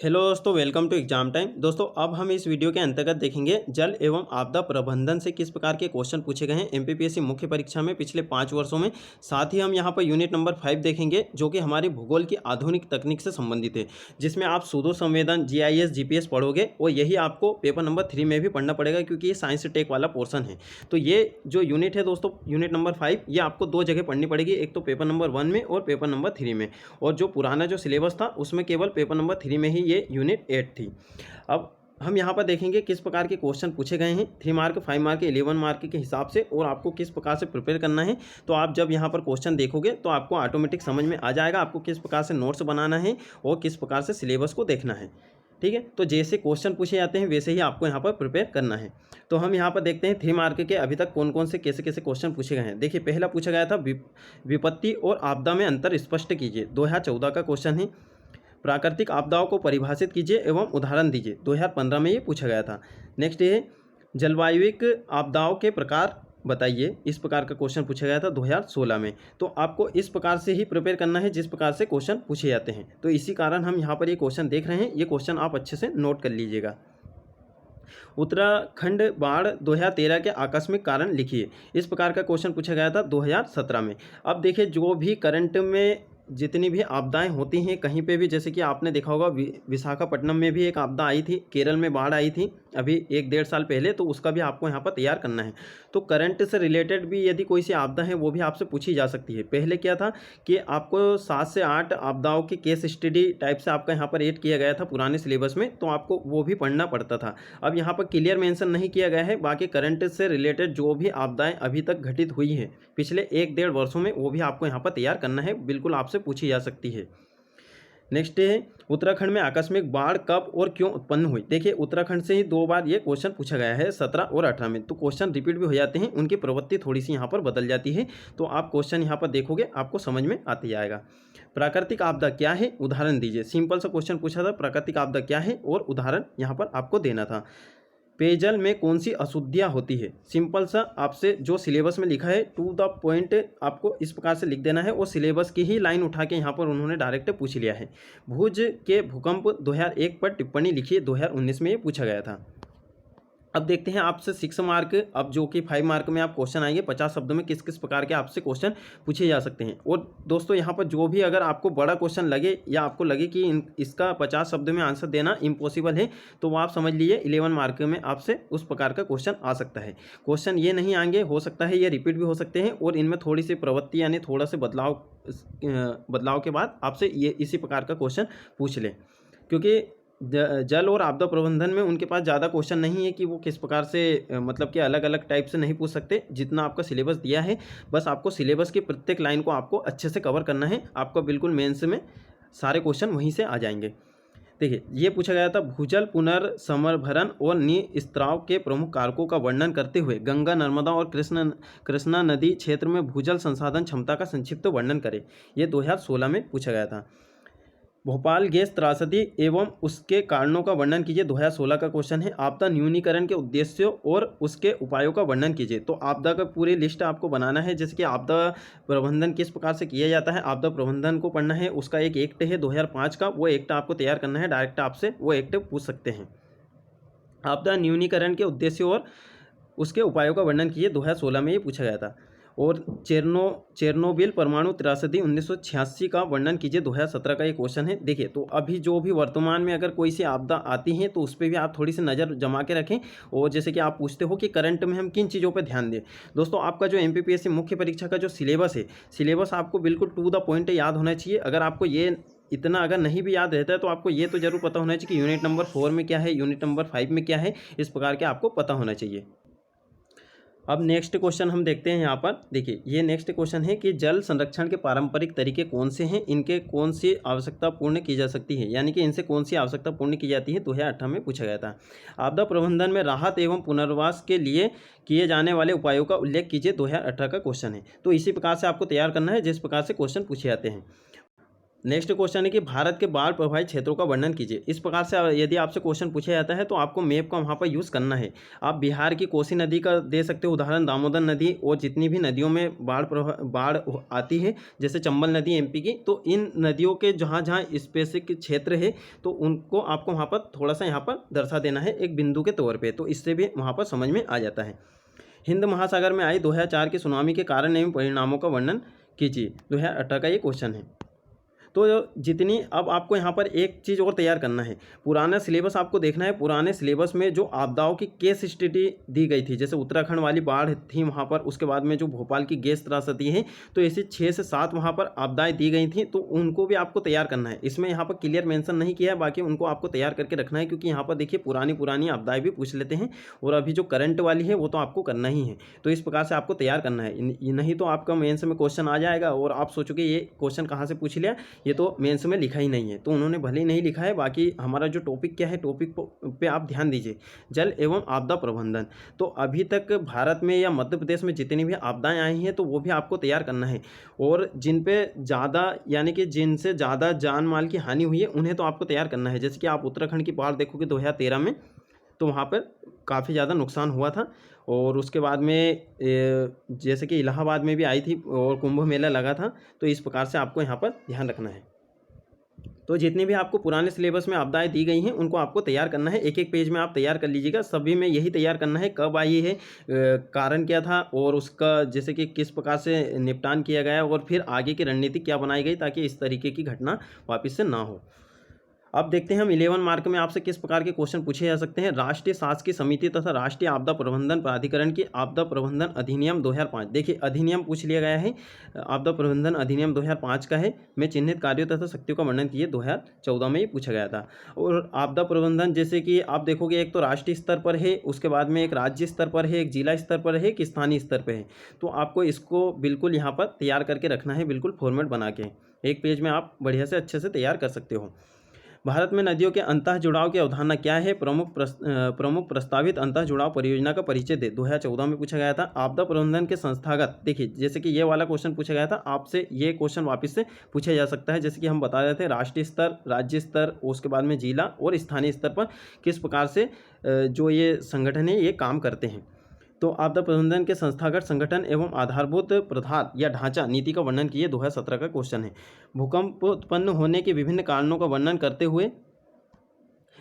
Hello दोस्तों, welcome to exam time. दोस्तों, अब हम इस वीडियो के अंतर्गत देखेंगे जल एवं आपदा प्रबंधन से किस प्रकार के क्वेश्चन पूछे गए हैं एमपीपीएससी मुख्य परीक्षा में पिछले 5 वर्षों में। साथ ही हम यहां पर यूनिट नंबर 5 देखेंगे जो कि हमारी भूगोल की आधुनिक तकनीक से संबंधित है, जिसमें आप सूडो संवेदन, जीआईएस, जीपीएस पढ़ोगे और यही आपको पेपर नंबर 3 में भी पढ़ना पड़ेगा क्योंकि ये साइंस टेक वाला पोर्सन है। तो ये जो यूनिट है दोस्तों, यूनिट नंबर 5, ये आपको 2 जगह पढ़नी पड़ेगी, एक तो पेपर नंबर 1 में और पेपर नंबर 3 में। और जो पुराना जो सिलेबस था उसमें केवल पेपर नंबर 3 में ही ये यूनिट 8 थी। अब हम यहाँ पर देखेंगे किस प्रकार के क्वेश्चन पूछे गए हैं 3 मार्क, 5 मार्क, 11 मार्क के हिसाब से, और आपको किस प्रकार से प्रिपेयर करना है। तो आप जब यहाँ पर क्वेश्चन देखोगे तो आपको ऑटोमेटिक समझ में आ जाएगा आपको किस प्रकार से नोट्स बनाना है और किस प्रकार से सिलेबस को देखना है। ठीक है, तो जैसे क्वेश्चन पूछे जाते हैं वैसे ही आपको यहाँ पर प्रिपेयर करना है। तो हम यहाँ पर देखते हैं 3 मार्क के अभी तक कौन कौन से कैसे कैसे क्वेश्चन पूछे गए हैं। देखिए, पहला पूछा गया था विपत्ति और आपदा में अंतर स्पष्ट कीजिए, 2014 का क्वेश्चन है। प्राकृतिक आपदाओं को परिभाषित कीजिए एवं उदाहरण दीजिए, 2015 में ये पूछा गया था। नेक्स्ट ये जलवायुविक आपदाओं के प्रकार बताइए, इस प्रकार का क्वेश्चन पूछा गया था 2016 में। तो आपको इस प्रकार से ही प्रिपेयर करना है जिस प्रकार से क्वेश्चन पूछे जाते हैं। तो इसी कारण हम यहाँ पर ये क्वेश्चन देख रहे हैं, ये क्वेश्चन आप अच्छे से नोट कर लीजिएगा। उत्तराखंड बाढ़ 2013 के आकस्मिक कारण लिखिए, इस प्रकार का क्वेश्चन पूछा गया था 2017 में। अब देखिए, जो भी करंट में जितनी भी आपदाएं होती हैं कहीं पे भी, जैसे कि आपने देखा होगा विशाखापट्टनम में भी एक आपदा आई थी, केरल में बाढ़ आई थी अभी 1-1.5 साल पहले, तो उसका भी आपको यहाँ पर तैयार करना है। तो करंट से रिलेटेड भी यदि कोई सी आपदा है वो भी आपसे पूछी जा सकती है। पहले क्या था कि आपको 7 से 8 आपदाओं की केस स्टडी टाइप से आपका यहाँ पर ऐड किया गया था पुराने सिलेबस में, तो आपको वो भी पढ़ना पड़ता था। अब यहाँ पर क्लियर मेंशन नहीं किया गया है, बाकी करंट से रिलेटेड जो भी आपदाएं अभी तक घटित हुई है पिछले 1-1.5 वर्षों में, वो भी आपको यहाँ पर तैयार करना है, बिल्कुल आपसे पूछी जा सकती है। नेक्स्ट है उत्तराखंड में आकस्मिक बाढ़ कब और क्यों उत्पन्न हुई। देखिए, उत्तराखंड से ही 2 बार ये क्वेश्चन पूछा गया है, 17 और 18 में। तो क्वेश्चन रिपीट भी हो जाते हैं, उनकी प्रवृत्ति थोड़ी सी यहाँ पर बदल जाती है। तो आप क्वेश्चन यहाँ पर देखोगे आपको समझ में आती जाएगा। प्राकृतिक आपदा क्या है, उदाहरण दीजिए, सिंपल सा क्वेश्चन पूछा था, प्राकृतिक आपदा क्या है और उदाहरण यहाँ पर आपको देना था। पेयजल में कौन सी अशुद्धियाँ होती है, सिंपल सा आपसे जो सिलेबस में लिखा है टू द पॉइंट आपको इस प्रकार से लिख देना है, और सिलेबस की ही लाइन उठा के यहाँ पर उन्होंने डायरेक्ट पूछ लिया है। भुज के भूकंप 2001 पर टिप्पणी लिखिए, 2019 में ये पूछा गया था। अब देखते हैं आपसे 6 मार्क, अब जो कि 5 मार्क में आप क्वेश्चन आएंगे 50 शब्दों में किस किस प्रकार के आपसे क्वेश्चन पूछे जा सकते हैं। और दोस्तों, यहाँ पर जो भी अगर आपको बड़ा क्वेश्चन लगे या आपको लगे कि इसका 50 शब्दों में आंसर देना इम्पॉसिबल है, तो वो आप समझ लीजिए 11 मार्क में आपसे उस प्रकार का क्वेश्चन आ सकता है। क्वेश्चन ये नहीं आएंगे, हो सकता है ये रिपीट भी हो सकते हैं, और इनमें थोड़ी सी प्रवृत्ति यानी थोड़ा से बदलाव के बाद आपसे ये इसी प्रकार का क्वेश्चन पूछ लें, क्योंकि जल और आपदा प्रबंधन में उनके पास ज़्यादा क्वेश्चन नहीं है कि वो किस प्रकार से मतलब कि अलग अलग टाइप से नहीं पूछ सकते। जितना आपका सिलेबस दिया है, बस आपको सिलेबस की प्रत्येक लाइन को आपको अच्छे से कवर करना है, आपका बिल्कुल मेंस में सारे क्वेश्चन वहीं से आ जाएंगे। देखिए, ये पूछा गया था, भूजल पुनर्समरभरण और निस्त्राव के प्रमुख कारकों का वर्णन करते हुए गंगा, नर्मदा और कृष्णा नदी क्षेत्र में भूजल संसाधन क्षमता का संक्षिप्त वर्णन करें, ये 2016 में पूछा गया था। भोपाल गैस त्रासदी एवं उसके कारणों का वर्णन कीजिए, 2016 का क्वेश्चन है। आपदा न्यूनीकरण के उद्देश्यों और उसके उपायों का वर्णन कीजिए। तो आपदा का पूरी लिस्ट आपको बनाना है, जैसे कि आपदा प्रबंधन किस प्रकार से किया जाता है, आपदा प्रबंधन को पढ़ना है। उसका एक एक्ट है 2005 का, वो एक्ट आपको तैयार करना है, डायरेक्ट आपसे वो एक्ट पूछ सकते हैं। आपदा न्यूनीकरण के उद्देश्यों और उसके उपायों का वर्णन कीजिए, 2016 में ये पूछा गया था। और चेरनोबिल परमाणु त्रासदी 1986 का वर्णन कीजिए, 2017 का ये क्वेश्चन है। देखिए, तो अभी जो भी वर्तमान में अगर कोई सी आपदा आती है तो उस पर भी आप थोड़ी सी नज़र जमा के रखें। और जैसे कि आप पूछते हो कि करंट में हम किन चीज़ों पे ध्यान दें, दोस्तों आपका जो एमपीपीएससी मुख्य परीक्षा का जो सिलेबस है, सिलेबस आपको बिल्कुल टू द पॉइंट याद होना चाहिए। अगर आपको ये इतना अगर नहीं भी याद रहता है तो आपको ये तो जरूर पता होना चाहिए कि यूनिट नंबर 4 में क्या है, यूनिट नंबर 5 में क्या है, इस प्रकार के आपको पता होना चाहिए। अब नेक्स्ट क्वेश्चन हम देखते हैं यहाँ पर। देखिए, ये नेक्स्ट क्वेश्चन है कि जल संरक्षण के पारंपरिक तरीके कौन से हैं, इनके कौन सी आवश्यकता पूर्ण की जा सकती है, यानी कि इनसे कौन सी आवश्यकता पूर्ण की जाती है, 2018 में पूछा गया था। आपदा प्रबंधन में राहत एवं पुनर्वास के लिए किए जाने वाले उपायों का उल्लेख कीजिए, 2018 का क्वेश्चन है। तो इसी प्रकार से आपको तैयार करना है जिस प्रकार से क्वेश्चन पूछे जाते हैं। नेक्स्ट क्वेश्चन है कि भारत के बाढ़ प्रभावित क्षेत्रों का वर्णन कीजिए। इस प्रकार से यदि आपसे क्वेश्चन पूछा जाता है तो आपको मैप का वहाँ पर यूज़ करना है। आप बिहार की कोसी नदी का दे सकते हो उदाहरण, दामोदर नदी और जितनी भी नदियों में बाढ़ आती है, जैसे चंबल नदी एमपी की, तो इन नदियों के जहाँ जहाँ स्पेसिफिक क्षेत्र है तो उनको आपको वहाँ पर थोड़ा सा यहाँ पर दर्शा देना है एक बिंदु के तौर पर, तो इससे भी वहाँ पर समझ में आ जाता है। हिंद महासागर में आई 2004 के सुनामी के कारण एवं परिणामों का वर्णन कीजिए। 2018 का ये क्वेश्चन है। तो जितनी अब आपको यहाँ पर एक चीज़ और तैयार करना है, पुराना सिलेबस आपको देखना है। पुराने सिलेबस में जो आपदाओं की केस स्टडी दी गई थी, जैसे उत्तराखंड वाली बाढ़ थी वहाँ पर, उसके बाद में जो भोपाल की गैस त्रासदी है, तो ऐसे 6 से 7 वहाँ पर आपदाएँ दी गई थी, तो उनको भी आपको तैयार करना है। इसमें यहाँ पर क्लियर मेंशन नहीं किया है, बाकी उनको आपको तैयार करके रखना है, क्योंकि यहाँ पर देखिए पुरानी आपदाएँ भी पूछ लेते हैं और अभी जो करंट वाली है वो तो आपको करना ही है। तो इस प्रकार से आपको तैयार करना है, नहीं तो आपका मेंस में क्वेश्चन आ जाएगा और आप सोचोगे ये क्वेश्चन कहाँ से पूछ लिया, ये तो मेंस में लिखा ही नहीं है। तो उन्होंने भले ही नहीं लिखा है, बाकी हमारा जो टॉपिक क्या है, टॉपिक पे आप ध्यान दीजिए, जल एवं आपदा प्रबंधन। तो अभी तक भारत में या मध्य प्रदेश में जितनी भी आपदाएं आई हैं तो वो भी आपको तैयार करना है, और जिन पे ज़्यादा यानी कि जिनसे ज़्यादा जान माल की हानि हुई है उन्हें तो आपको तैयार करना है। जैसे कि आप उत्तराखंड की बाढ़ देखोगे 2013 में, तो वहाँ पर काफ़ी ज़्यादा नुकसान हुआ था। और उसके बाद में जैसे कि इलाहाबाद में भी आई थी और कुंभ मेला लगा था, तो इस प्रकार से आपको यहाँ पर ध्यान रखना है। तो जितनी भी आपको पुराने सिलेबस में आपदाएं दी गई हैं उनको आपको तैयार करना है, एक एक पेज में आप तैयार कर लीजिएगा। सभी में यही तैयार करना है, कब आई है, कारण क्या था और उसका जैसे कि किस प्रकार से निपटान किया गया और फिर आगे की रणनीति क्या बनाई गई, ताकि इस तरीके की घटना वापस से ना हो। अब देखते हैं हम 11 मार्क में आपसे किस प्रकार के क्वेश्चन पूछे जा सकते हैं। राष्ट्रीय शासकीय समिति तथा राष्ट्रीय आपदा प्रबंधन प्राधिकरण की आपदा प्रबंधन अधिनियम 2005, देखिए अधिनियम पूछ लिया गया है, आपदा प्रबंधन अधिनियम 2005 का है। में चिन्हित कार्यों तथा शक्तियों का वर्णन कीजिए, 2014 में ये पूछा गया था। और आपदा प्रबंधन जैसे कि आप देखोगे एक तो राष्ट्रीय स्तर पर है, उसके बाद में एक राज्य स्तर पर है, एक जिला स्तर पर है, एक स्थानीय स्तर पर है। तो आपको इसको बिल्कुल यहाँ पर तैयार करके रखना है, बिल्कुल फॉर्मेट बना के एक पेज में आप बढ़िया से अच्छे से तैयार कर सकते हो। भारत में नदियों के अंतः जुड़ाव की अवधारणा क्या है, प्रमुख प्रस्तावित अंतः जुड़ाव परियोजना का परिचय दे, 2014 में पूछा गया था। आपदा प्रबंधन के संस्थागत, देखिए जैसे कि ये वाला क्वेश्चन पूछा गया था, आपसे ये क्वेश्चन वापस से पूछा जा सकता है। जैसे कि हम बता रहे थे राष्ट्रीय स्तर, राज्य स्तर, उसके बाद में जिला और स्थानीय स्तर पर किस प्रकार से जो ये संगठन है ये काम करते हैं। तो आपदा प्रबंधन के संस्थागत संगठन एवं आधारभूत प्रधान या ढांचा नीति का वर्णन कीजिए, 2017 का क्वेश्चन है। भूकंप उत्पन्न होने के विभिन्न कारणों का वर्णन करते हुए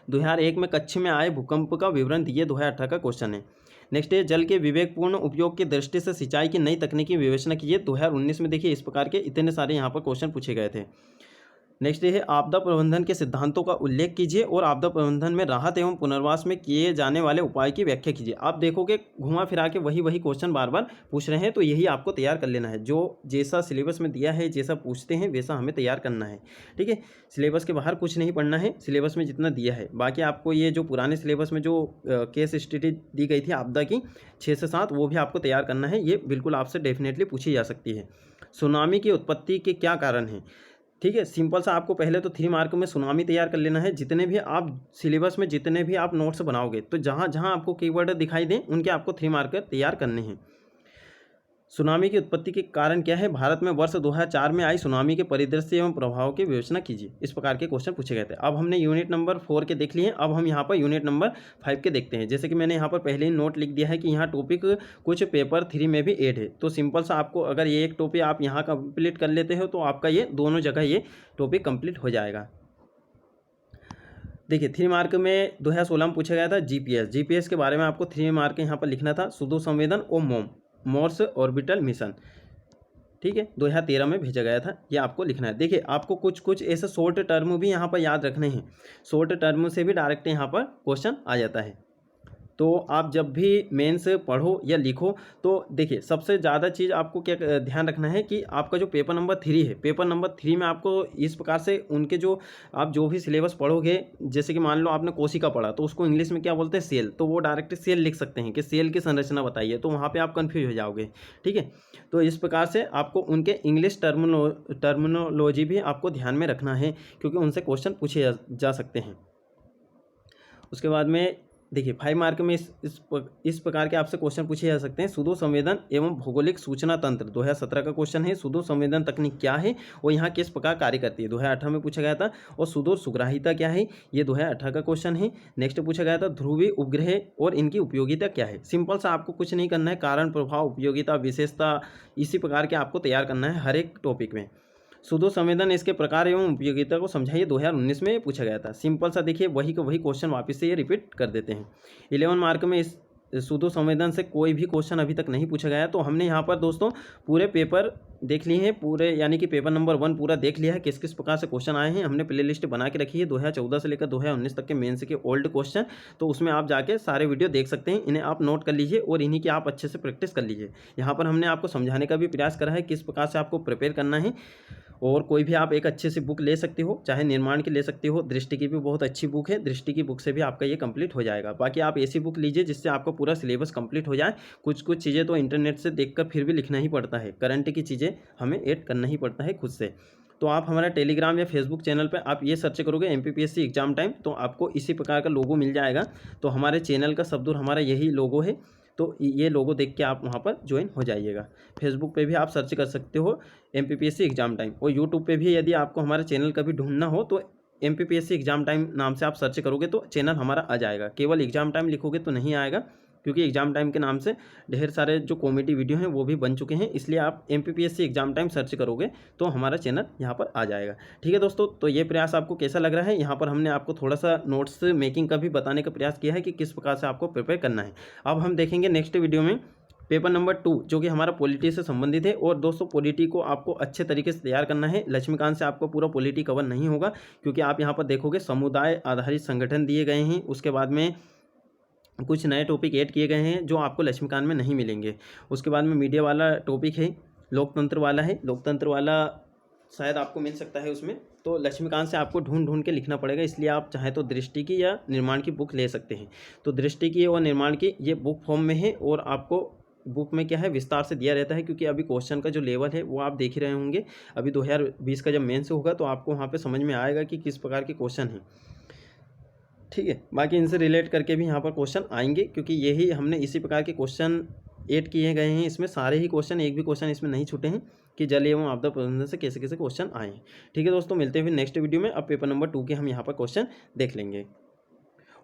2001 में कच्छ में आए भूकंप का विवरण दिए, 2018 का क्वेश्चन है। नेक्स्ट है जल के विवेकपूर्ण उपयोग की दृष्टि से सिंचाई की नई तकनीकी विवेचना कीजिए, 2019 में देखिए इस प्रकार के इतने सारे यहाँ पर क्वेश्चन पूछे गए थे। नेक्स्ट है आपदा प्रबंधन के सिद्धांतों का उल्लेख कीजिए और आपदा प्रबंधन में राहत एवं पुनर्वास में किए जाने वाले उपाय की व्याख्या कीजिए। आप देखोगे घुमा फिरा के वही क्वेश्चन बार बार पूछ रहे हैं, तो यही आपको तैयार कर लेना है। जो जैसा सिलेबस में दिया है, जैसा पूछते हैं वैसा हमें तैयार करना है, ठीक है। सिलेबस के बाहर कुछ नहीं पढ़ना है, सिलेबस में जितना दिया है। बाकी आपको ये जो पुराने सिलेबस में जो केस स्टडी दी गई थी आपदा की 6 से 7, वो भी आपको तैयार करना है। ये बिल्कुल आपसे डेफिनेटली पूछी जा सकती है। सुनामी की उत्पत्ति के क्या कारण हैं, ठीक है। सिंपल सा आपको पहले तो 3 मार्क में सुनामी तैयार कर लेना है। जितने भी आप सिलेबस में जितने भी आप नोट्स बनाओगे, तो जहाँ जहाँ आपको कीवर्ड दिखाई दें उनके आपको 3 मार्क तैयार करने हैं। सुनामी की उत्पत्ति के कारण क्या है, भारत में वर्ष 2004 में आई सुनामी के परिदृश्य एवं प्रभाव की विवेचना कीजिए। इस प्रकार के क्वेश्चन पूछे गए थे। अब हमने यूनिट नंबर 4 के देख लिए, अब हम यहाँ पर यूनिट नंबर 5 के देखते हैं। जैसे कि मैंने यहाँ पर पहले ही नोट लिख दिया है कि यहाँ टॉपिक कुछ पेपर 3 में भी ऐड है। तो सिंपल सा आपको अगर ये एक टॉपिक आप यहाँ कंप्लीट कर लेते हो तो आपका ये दोनों जगह ये टॉपिक कंप्लीट हो जाएगा। देखिए 3 मार्क में 2016 में पूछा गया था जीपीएस के बारे में आपको 3 मार्क यहाँ पर लिखना था। सुदूर संवेदन और मार्स ऑर्बिटल मिशन, ठीक है, 2013 में भेजा गया था। ये आपको लिखना है। देखिए आपको कुछ ऐसे शॉर्ट टर्म भी यहाँ पर याद रखने हैं। शॉर्ट टर्म से भी डायरेक्ट यहाँ पर क्वेश्चन आ जाता है। तो आप जब भी मेंस पढ़ो या लिखो तो देखिए सबसे ज़्यादा चीज़ आपको क्या ध्यान रखना है कि आपका जो पेपर नंबर 3 है, पेपर नंबर 3 में आपको इस प्रकार से उनके जो आप जो भी सिलेबस पढ़ोगे, जैसे कि मान लो आपने कोशिका पढ़ा तो उसको इंग्लिश में क्या बोलते हैं सेल, तो वो डायरेक्ट सेल लिख सकते हैं कि सेल की संरचना बताइए, तो वहाँ पर आप कन्फ्यूज हो जाओगे, ठीक है। तो इस प्रकार से आपको उनके इंग्लिश टर्मिनोलॉजी भी आपको ध्यान में रखना है, क्योंकि उनसे क्वेश्चन पूछे जा सकते हैं। उसके बाद में देखिए 5 मार्क में इस प्रकार के आपसे क्वेश्चन पूछे जा सकते हैं। सुडो संवेदन एवं भौगोलिक सूचना तंत्र 2017 का क्वेश्चन है। सुडो संवेदन तकनीक क्या है और यहाँ किस प्रकार कार्य करती है, 2018 में पूछा गया था। और सुडो सुग्राहिता क्या है, ये 2018 का क्वेश्चन है। नेक्स्ट पूछा गया था ध्रुवीय उपग्रह और इनकी उपयोगिता क्या है। सिंपल सा, आपको कुछ नहीं करना है, कारण प्रभाव उपयोगिता विशेषता इसी प्रकार के आपको तैयार करना है हर एक टॉपिक में। सुडो संवेदन इसके प्रकार एवं उपयोगिता को समझाइए, 2019 में पूछा गया था। सिंपल सा, देखिए वही का वही क्वेश्चन वापस से ये रिपीट कर देते हैं। 11 मार्क में इस सुडो संवेदन से कोई भी क्वेश्चन अभी तक नहीं पूछा गया है। तो हमने यहाँ पर दोस्तों पूरे पेपर देख लिए हैं, पूरे यानी कि पेपर नंबर 1 पूरा देख लिया है, किस किस प्रकार से क्वेश्चन आए हैं। हमने प्ले लिस्ट बना के रखी है 2014 से लेकर 2019 तक के मेंस के ओल्ड क्वेश्चन। तो उसमें आप जाके सारे वीडियो देख सकते हैं, इन्हें आप नोट कर लीजिए और इन्हीं की आप अच्छे से प्रैक्टिस कर लीजिए। यहाँ पर हमने आपको समझाने का भी प्रयास करा है किस प्रकार से आपको प्रिपेयर करना है। और कोई भी आप एक अच्छे से बुक ले सकते हो, चाहे निर्माण की ले सकते हो, दृष्टि की भी बहुत अच्छी बुक है, दृष्टि की बुक से भी आपका ये कंप्लीट हो जाएगा। बाकी आप ऐसी बुक लीजिए जिससे आपका पूरा सिलेबस कंप्लीट हो जाए। कुछ कुछ चीज़ें तो इंटरनेट से देखकर फिर भी लिखना ही पड़ता है, करंट की चीज़ें हमें ऐड करना ही पड़ता है खुद से। तो आप हमारा टेलीग्राम या फेसबुक चैनल पर आप ये सर्च करोगे MPPSC एग्जाम टाइम, तो आपको इसी प्रकार का लोगो मिल जाएगा। तो हमारे चैनल का शब्द हमारा यही लोगो है, तो ये लोगो देख के आप वहाँ पर ज्वाइन हो जाइएगा। फेसबुक पे भी आप सर्च कर सकते हो MPPSC एग्जाम टाइम, और यूट्यूब पे भी यदि आपको हमारा चैनल कभी ढूंढना हो तो MPPSC एग्जाम टाइम नाम से आप सर्च करोगे तो चैनल हमारा आ जाएगा। केवल एग्जाम टाइम लिखोगे तो नहीं आएगा, क्योंकि एग्जाम टाइम के नाम से ढेर सारे जो कॉमेडी वीडियो हैं वो भी बन चुके हैं। इसलिए आप MPPSC एग्जाम टाइम सर्च करोगे तो हमारा चैनल यहाँ पर आ जाएगा। ठीक है दोस्तों, तो ये प्रयास आपको कैसा लग रहा है। यहाँ पर हमने आपको थोड़ा सा नोट्स मेकिंग का भी बताने का प्रयास किया है कि किस प्रकार से आपको प्रिपेयर करना है। अब हम देखेंगे नेक्स्ट वीडियो में पेपर नंबर 2, जो कि हमारा पॉलिटी से संबंधित है। और दोस्तों पॉलिटी को आपको अच्छे तरीके से तैयार करना है। लक्ष्मीकांत से आपको पूरा पॉलिटी कवर नहीं होगा, क्योंकि आप यहाँ पर देखोगे समुदाय आधारित संगठन दिए गए हैं, उसके बाद में कुछ नए टॉपिक ऐड किए गए हैं जो आपको लक्ष्मीकांत में नहीं मिलेंगे। उसके बाद में मीडिया वाला टॉपिक है, लोकतंत्र वाला है, लोकतंत्र वाला शायद आपको मिल सकता है उसमें। तो लक्ष्मीकांत से आपको ढूंढ ढूंढ के लिखना पड़ेगा, इसलिए आप चाहे तो दृष्टि की या निर्माण की बुक ले सकते हैं। तो दृष्टि की और निर्माण की ये बुक फॉर्म में है, और आपको बुक में क्या है विस्तार से दिया रहता है, क्योंकि अभी क्वेश्चन का जो लेवल है वो आप देख ही रहे होंगे। अभी 2020 का जब मेंस होगा तो आपको वहाँ पे समझ में आएगा कि किस प्रकार के क्वेश्चन हैं। ठीक है, बाकी इनसे रिलेट करके भी यहाँ पर क्वेश्चन आएंगे, क्योंकि यही हमने इसी प्रकार के क्वेश्चन ऐड किए गए हैं। इसमें सारे ही क्वेश्चन, एक भी क्वेश्चन इसमें नहीं छूटे हैं कि जल एवं आपदा प्रबंधन से कैसे कैसे क्वेश्चन आए हैं। ठीक है दोस्तों, मिलते हैं फिर नेक्स्ट वीडियो में। अब पेपर नंबर 2 के हम यहाँ पर क्वेश्चन देख लेंगे।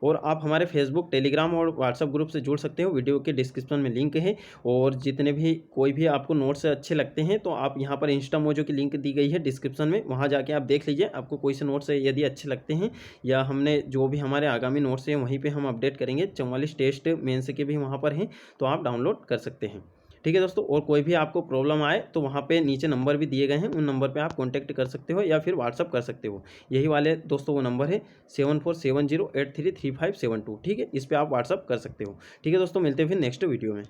और आप हमारे फेसबुक, टेलीग्राम और व्हाट्सएप ग्रुप से जुड़ सकते हो, वीडियो के डिस्क्रिप्शन में लिंक है। और जितने भी कोई भी आपको नोट्स अच्छे लगते हैं तो आप यहाँ पर इंस्टा मोजो की लिंक दी गई है डिस्क्रिप्शन में, वहाँ जाके आप देख लीजिए। आपको कोई से नोट्स यदि अच्छे लगते हैं, या हमने जो भी हमारे आगामी नोट्स हैं वहीं पर हम अपडेट करेंगे। 44 टेस्ट मेंस के भी वहाँ पर हैं, तो आप डाउनलोड कर सकते हैं। ठीक है दोस्तों, और कोई भी आपको प्रॉब्लम आए तो वहाँ पे नीचे नंबर भी दिए गए हैं, उन नंबर पे आप कांटेक्ट कर सकते हो या फिर व्हाट्सअप कर सकते हो। यही वाले दोस्तों वो नंबर है 7470833572। ठीक है, इस पर आप व्हाट्सअप कर सकते हो। ठीक है दोस्तों, मिलते हैं फिर नेक्स्ट वीडियो में।